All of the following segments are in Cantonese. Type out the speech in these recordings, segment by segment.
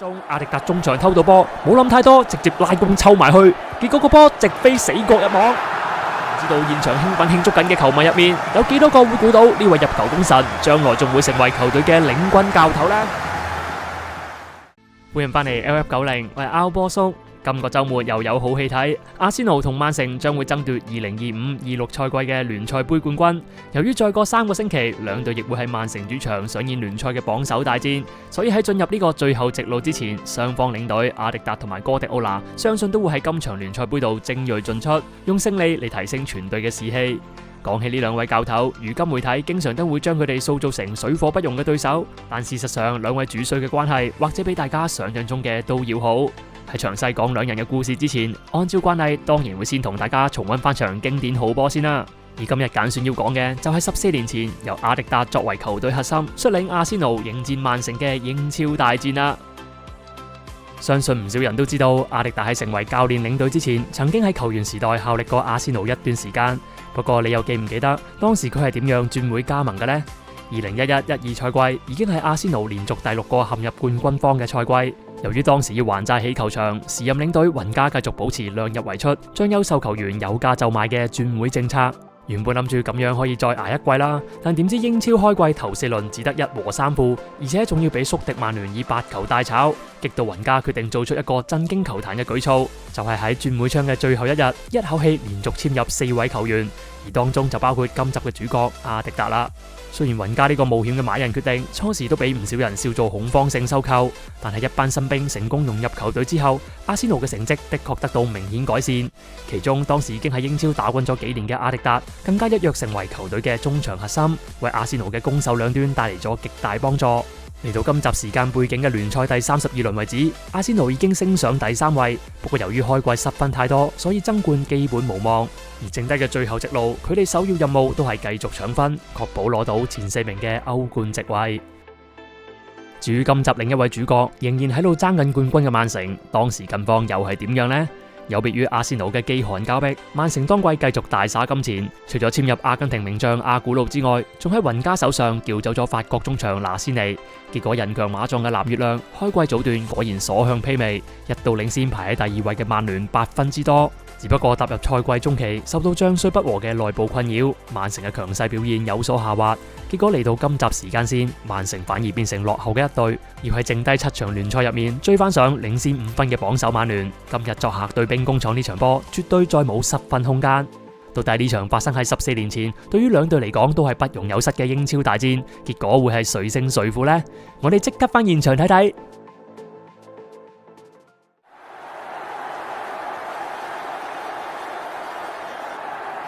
中，阿迪達中場偷到波，冇諗太多，直接拉弓抽埋去，結果個波直飛死角入網。唔知道現場興奮慶祝緊嘅球迷入面，有幾多個會估到呢位入球功臣將來仲會成為球隊嘅領軍教頭呢？歡迎翻嚟 LF90，我係拗波叔。今個週末又有好戲睇，阿仙奴同曼城將會爭奪2025-26賽季嘅聯賽杯冠軍。由於再過3個星期，兩隊亦會喺曼城主場上演聯賽嘅榜首大戰，所以喺進入呢個最後直路之前，雙方領隊阿迪達同埋哥迪奧拿相信都會喺今場聯賽杯度精鋭進出，用勝利嚟提升全隊嘅士氣。講起呢兩位教頭，如今媒體經常都會將佢哋塑造成水火不容嘅對手，但事實上兩位主帥嘅關係或者比大家想象中嘅都要好。喺詳細講兩人嘅故事之前，按照慣例當然會先同大家重溫翻場經典好波先啦。而今日揀選要講嘅就係14年前由阿迪達作為球隊核心，率領阿仙奴迎戰曼城嘅英超大戰啦。相信唔少人都知道，阿迪達喺成為教練領隊之前，曾經喺球員時代效力過阿仙奴一段時間。不過你又記唔記得當時佢係點樣轉會加盟嘅呢？2011-12賽季已經係阿仙奴連續第6個陷入冠軍荒嘅賽季。由於當時要還債起球場，時任領隊雲加繼續保持量入為出，將優秀球員有價就賣嘅轉會政策。原本諗住咁樣可以再捱一季啦，但點知英超開季頭4輪只得1和3負，而且仲要俾宿敵曼聯以8球大炒，激到雲加決定做出一個震驚球壇嘅舉措，就係喺轉會窗嘅最後一日，一口氣連續簽入4位球員，而當中就包括今集嘅主角阿迪達啦。雖然雲加呢個冒險嘅買人決定，初時都俾唔少人笑做恐慌性收購，但係一班新兵成功融入球隊之後，阿仙奴嘅成績的確得到明顯改善。其中當時已經喺英超打滾咗幾年嘅阿迪達，更加一躍成為球隊嘅中場核心，為阿仙奴嘅攻守兩端帶嚟咗極大幫助。嚟到今集時間背景嘅聯賽第32輪為止，阿仙奴已經升上第3位，不過由於開季失分太多，所以爭冠基本無望。而剩低嘅最後直路，佢哋首要任務都係繼續搶分，確保攞到前4名嘅歐冠席位。至於今集另一位主角，仍然喺度爭緊冠軍嘅曼城，當時近況又係點樣呢？有別於阿仙奴嘅飢寒交迫，曼城當季繼續大灑金錢，除咗簽入阿根廷名將阿古路之外，仲喺雲加手上撬走咗法國中場拿仙尼。結果人強馬壯嘅藍月亮開季早段果然所向披靡，一度領先排喺第2位嘅曼聯8分之多。只不過踏入賽季中期，受到將帥不和嘅內部困擾，曼城嘅強勢表現有所下滑。結果嚟到今集時間線，曼城反而變成落後嘅一隊，要喺剩低7場聯賽入面追翻上領先5分嘅榜首曼聯。今日作客對兵工廠呢場波，絕對再冇失分空間。到底呢場發生喺14年前，對於兩隊嚟講都係不容有失嘅英超大戰，結果會係誰勝誰負呢？我哋即刻翻現場睇睇。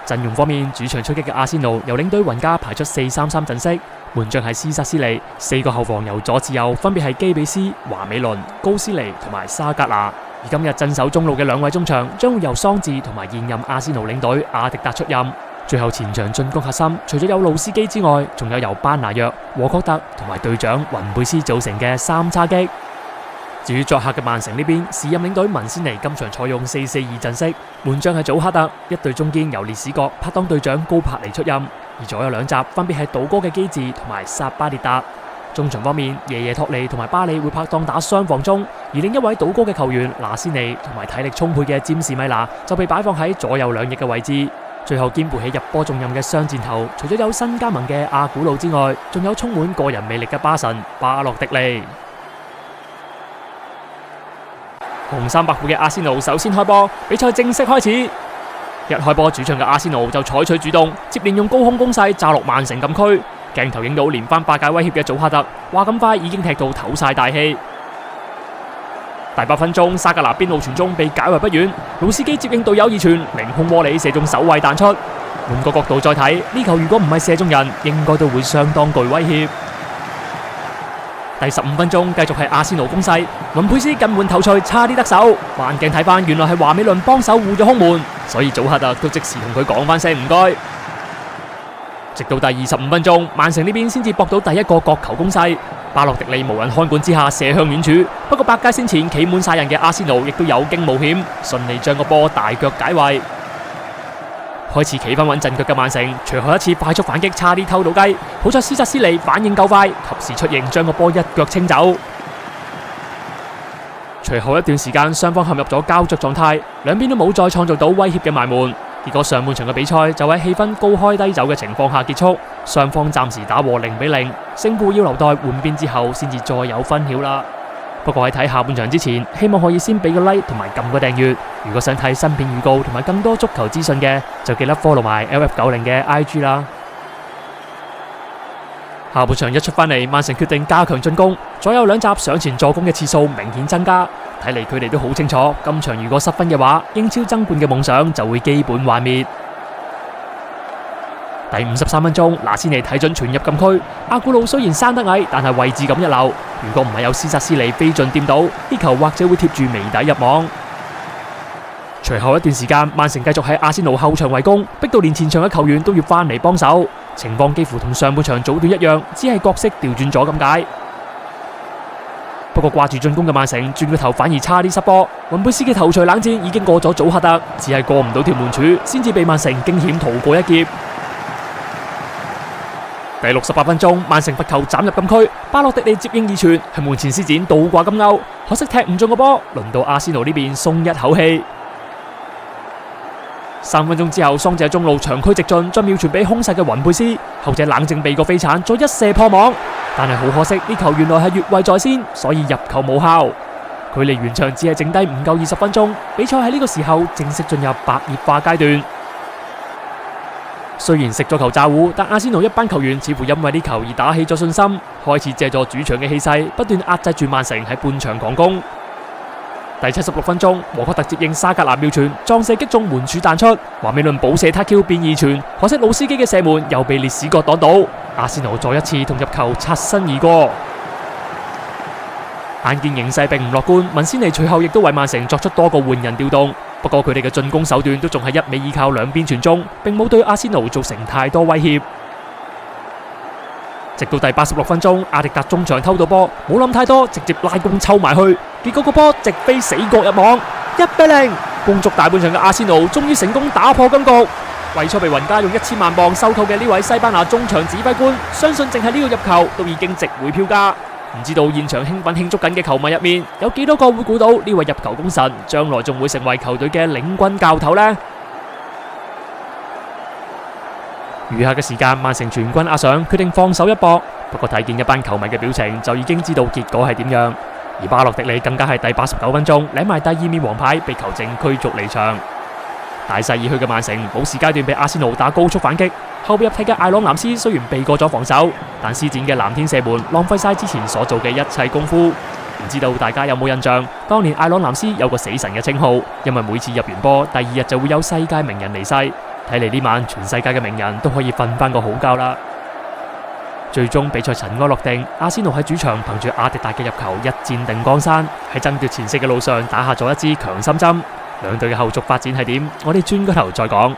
陣容方面，主場出擊嘅阿仙奴由領隊雲加排出4-3-3陣式，門將係斯薩斯利，4個後防由左至右分別係基比斯、華美倫、高斯尼同埋沙格拿。而今日鎮守中路嘅2位中場將會由桑治同埋現任阿仙奴領隊阿迪達出任。最後前場進攻核心除咗有路斯基之外，仲有由班拿約、沃確特同埋隊長雲貝斯組成嘅3叉戟。至於作客嘅曼城呢邊，時任領隊文仙尼今場採用4-4-2陣式，門將係祖克特，一隊中堅由列史角拍檔隊長高柏尼出任，而左右兩閘分別係倒戈嘅基治同埋薩巴列達。中場方面，耶耶托尼同埋巴里會拍檔打雙防中，而另一位倒戈嘅球員拿仙尼同埋體力充沛嘅詹士米拿就被擺放喺左右兩翼嘅位置。最後肩負起入波重任嘅雙箭頭，除咗有新加盟嘅阿古路之外，仲有充滿個人魅力嘅巴神巴洛迪利。紅衫白褲嘅阿仙奴首先開波，比賽正式開始。一開波，主場嘅阿仙奴就採取主動，接連用高空攻勢炸落曼城禁區。鏡頭影到連番8屆威脅嘅祖克特，話咁快已經踢到唞晒大氣。第8分鐘，沙格拿邊路傳中被解圍不遠，魯斯基接應隊友二傳，凌空窩里射中守衛彈出。換個角度再睇，呢球如果唔係射中人，應該都會相當具威脅。第15分鐘，繼續係阿仙奴攻勢，雲佩斯近門頭槌差啲得手，慢鏡睇翻，原來係華美倫幫手護咗空門，所以祖克特都即時同佢講翻聲唔該。直到第25分鐘，曼城呢邊先至搏到第1個角球攻勢，巴洛迪利無人看管之下射向遠處，不過8屆先前企滿晒人嘅阿仙奴亦都有驚無險，順利將個波大腳解圍。開始企翻穩陣腳嘅曼城，隨後一次快速反擊，差啲偷到雞。好在斯薩斯利反應夠快，及時出迎將個波一腳清走。隨後一段時間，雙方陷入咗膠着狀態，兩邊都冇再創造到威脅嘅埋門。結果上半場嘅比賽就喺氣氛高開低走嘅情況下結束，雙方暫時打和0-0，勝負要留待換邊之後先至再有分曉啦。不過喺睇下半場之前，希望可以先俾個 like 同埋撳個訂閱。如果想睇新片預告同埋更多足球資訊嘅，就記得 follow 埋 LF90嘅 IG 啦。下半場一出返嚟，曼城決定加強進攻，左右兩閘上前助攻嘅次數明顯增加。睇嚟佢哋都好清楚，今場如果失分嘅話，英超爭冠嘅夢想就會基本幻滅。第53分鐘，拿斯尼睇準傳入禁區，阿古路雖然生得矮，但係位置感一流。如果唔係有斯薩斯尼飛進掂到，呢球或者會貼住眉底入網。隨後一段時間，曼城繼續喺阿仙奴後場圍攻，逼到連前場嘅球員都要翻嚟幫手，情況幾乎同上半場早段一樣，只係角色調轉咗咁解。不過掛住進攻嘅曼城轉個頭反而差啲失波，雲貝斯嘅頭槌冷箭已經過咗祖克特，只係過唔到條門柱，先至被曼城驚險逃過一劫。第68分鐘，曼城罰球斬入禁區，巴洛迪利接應二傳，喺門前施展倒掛金鈎，可惜踢唔中個波，輪到阿仙奴呢邊鬆一口氣。3分鐘之後，桑謝中路長驅直進，將妙傳俾兇殺嘅雲貝斯，後者冷靜避過飛鏟，再一射破網。但係好可惜，呢球原來係越位在先，所以入球無效。距離完場只係剩低唔夠20分鐘，比賽喺呢個時候正式進入白熱化階段。雖然食咗球炸糊，但阿仙奴一班球員似乎因為呢球而打起咗信心，開始借助主場嘅氣勢，不斷壓制住曼城喺半場狂攻。第76分鐘，禾確特接應沙格蘭妙傳，撞射擊中門柱彈出，華美倫補射塔 Q 變二傳，可惜老司機嘅射門又被列史葛擋到，阿仙奴再一次同入球擦身而過。眼見形勢並唔樂觀，文仙尼隨後亦都為曼城作出多個換人調動，不過佢哋嘅進攻手段都仲係一味依靠兩邊傳中，並冇對阿仙奴造成太多威脅。直到第86分鐘，阿迪達中場偷到波，冇諗太多，直接拉弓抽埋去，結果個波直飛死角入網，1-0。攻足大半場嘅阿仙奴終於成功打破僵局。為咗被雲加用1000萬鎊收購嘅呢位西班牙中場指揮官，相信淨係呢個入球都已經值回票價。唔知道現場興奮慶祝緊嘅球迷入面，有幾多個會估到呢位入球功臣將來仲會成為球隊嘅領軍教頭呢？餘下嘅時間，曼城全軍壓上，決定放手一搏。不過睇見一班球迷嘅表情，就已經知道結果係點樣。而巴洛迪利更加係第89分鐘領埋第2面黃牌，被球證驅逐離場。大勢已去嘅曼城，補時階段被阿仙奴打高速反擊。後備入替嘅艾朗南斯雖然避過咗防守，但施展嘅藍天射門浪費晒之前所做嘅一切功夫。唔知道大家有冇印象？當年艾朗南斯有個死神嘅稱號，因為每次入完波，第2日就會有世界名人離世。睇嚟呢晚全世界嘅名人都可以瞓翻個好覺啦。最終比賽塵埃落定，阿仙奴喺主場憑住阿迪達嘅入球一戰定江山，喺爭奪前4嘅路上打下咗一支強心針。兩隊嘅後續發展係點？我哋轉個頭再講。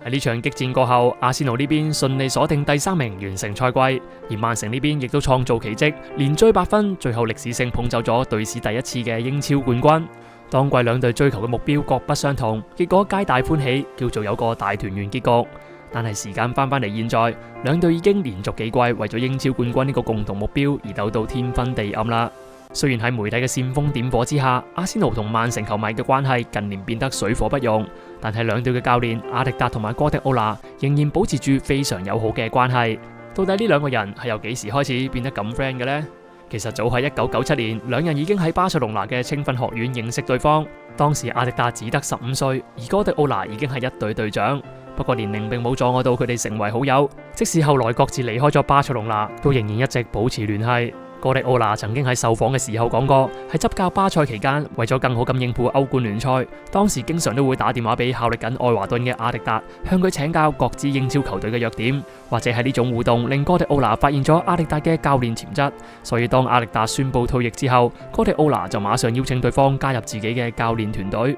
喺呢場激戰過後，阿仙奴呢邊順利鎖定第3名完成賽季，而曼城呢邊亦都創造奇蹟，連追8分，最後歷史性捧走咗隊史第一次嘅英超冠軍。當季兩隊追求嘅目標各不相同，結果皆大歡喜，叫做有個大團圓結局。但係時間翻返嚟現在，兩隊已經連續幾季為咗英超冠軍呢個共同目標而鬥到天昏地暗啦。雖然喺媒體嘅煽風點火之下，阿仙奴同曼城球迷嘅關係近年變得水火不容，但係兩隊嘅教練阿迪達同埋哥迪奧拿仍然保持住非常友好嘅關係。到底呢兩個人係由幾時開始變得咁 friend 嘅呢？其實早喺1997年，兩人已經喺巴塞隆拿嘅青訓學院認識對方。當時阿迪達只得15歲，而哥迪奧拿已經係一隊隊長。不過年齡並冇阻礙到佢哋成為好友，即使後來各自離開咗巴塞隆拿，都仍然一直保持聯繫。哥迪奧拿曾經喺受訪嘅時候講過，喺執教巴塞期間，為咗更好咁應付歐冠聯賽，當時經常都會打電話俾效力緊愛華頓嘅阿迪達，向佢請教各支英超球隊嘅弱點，或者係呢種互動令哥迪奧拿發現咗阿迪達嘅教練潛質。所以當阿迪達宣布退役之後，哥迪奧拿就馬上邀請對方加入自己嘅教練團隊。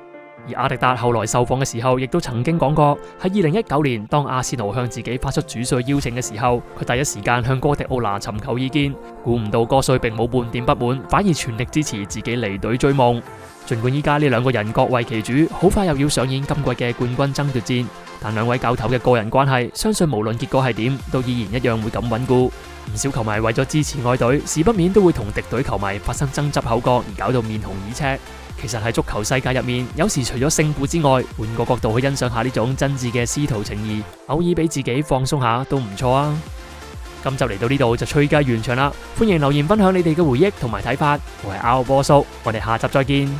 而阿迪達後來受訪嘅時候，亦都曾經講過，喺2019年當阿仙奴向自己發出主帥邀請嘅時候，佢第一時間向哥迪奧拿尋求意見。估唔到哥帥並冇半點不滿，反而全力支持自己離隊追夢。盡管依家呢兩個人各為其主，好快又要上演今季嘅冠軍爭奪戰，但兩位教頭嘅個人關係，相信無論結果係點，都依然一樣會咁穩固。唔少球迷為咗支持愛隊，時不免都會同敵隊球迷發生爭執口角，而搞到面紅耳赤。其實喺足球世界入面，有時除咗勝負之外，換個角度去欣賞下呢種真摯嘅師徒情誼，偶爾俾自己放鬆下都唔錯啊！今集嚟到呢度就吹雞完場啦，歡迎留言分享你哋嘅回憶同埋睇法。我係 R 波叔，我哋下集再見。